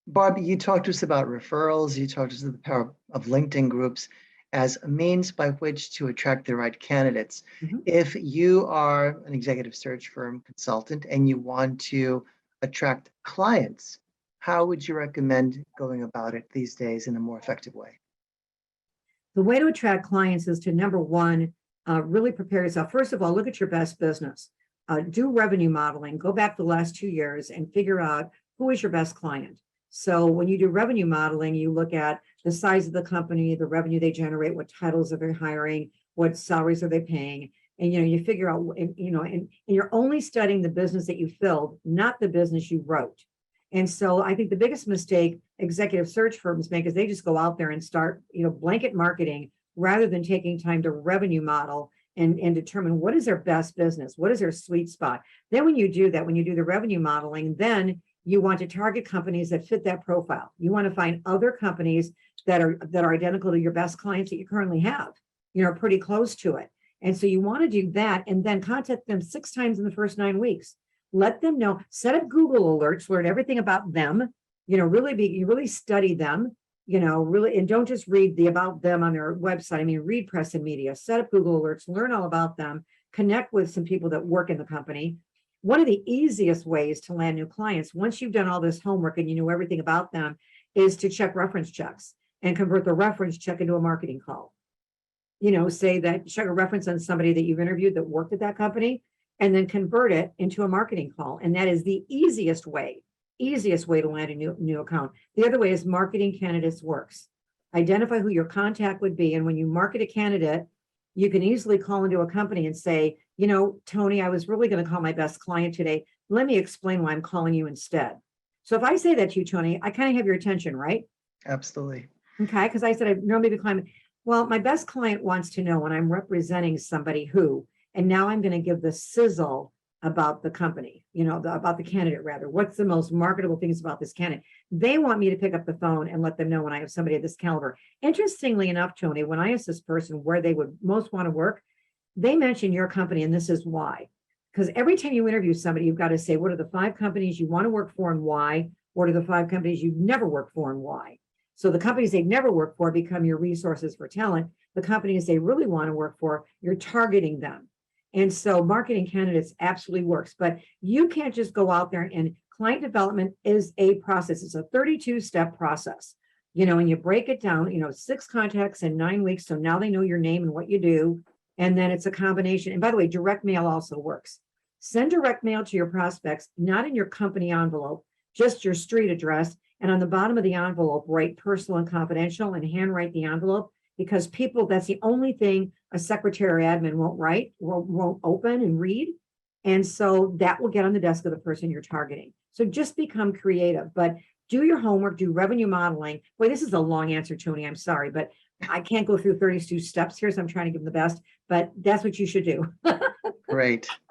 Barb, you talked to us about referrals. You talked to us about the power of LinkedIn groups as a means by which to attract the right candidates. Mhm. If you are an executive search firm consultant and you want to attract clients, how would you recommend going about it these days in a more effective way? The way to attract clients is to, number one, really prepare yourself. First of all, look at your best business. Do revenue modeling. Go back the last 2 years and figure out who is your best client. So when you do revenue modeling, you look at the size of the company, the revenue they generate, what titles are they hiring, what salaries are they paying, and you figure out, and you're only studying the business that you filled, not the business you wrote. And so I think the biggest mistake executive search firms make is they just go out there and start, blanket marketing rather than taking time to revenue model and determine what is their best business, what is their sweet spot. Then when you do that, when you do the revenue modeling, then you want to target companies that fit that profile. You want to find other companies that are identical to your best clients that you currently have, pretty close to it. And so you want to do that and then contact them 6 times in the first 9 weeks. Let them know, set up Google alerts, learn everything about them, really study them, really, and don't just read the about them on their website. I mean, read press and media, set up Google alerts, learn all about them, connect with some people that work in the company. One of the easiest ways to land new clients, once you've done all this homework and you know everything about them, is to check reference checks and convert the reference check into a marketing call. Say that, check a reference on somebody that you've interviewed that worked at that company, and then convert it into a marketing call. And that is the easiest way to land a new account. The other way is marketing candidates works. Identify who your contact would be. And when you market a candidate, you can easily call into a company and say, Tony, I was really going to call my best client today. Let me explain why I'm calling you instead. So if I say that to you, Tony, I kind of have your attention, right? Absolutely. Okay, because I said I normally be climbing. Well, my best client wants to know when I'm representing somebody who, and now I'm going to give the sizzle about the company, about the candidate rather. What's the most marketable things about this candidate? They want me to pick up the phone and let them know when I have somebody of this caliber. Interestingly enough, Tony, when I asked this person where they would most want to work, they mention your company, and this is why. Because every time you interview somebody, you've got to say, what are the 5 companies you want to work for and why? What are the 5 companies you've never worked for and why? So the companies they've never worked for become your resources for talent. The companies they really want to work for, you're targeting them. And so marketing candidates absolutely works, but you can't just go out there, and client development is a process. It's a 32-step process, and you break it down, 6 contacts in 9 weeks. So now they know your name and what you do. And then it's a combination. And by the way, direct mail also works. Send direct mail to your prospects, not in your company envelope, just your street address. And on the bottom of the envelope, write personal and confidential and handwrite the envelope, because people, that's the only thing a secretary or admin won't write, won't open and read. And so that will get on the desk of the person you're targeting. So just become creative, but do your homework, do revenue modeling. Boy, this is a long answer, Tony. I'm sorry, but I can't go through 32 steps here, so I'm trying to give them the best, but that's what you should do. Great.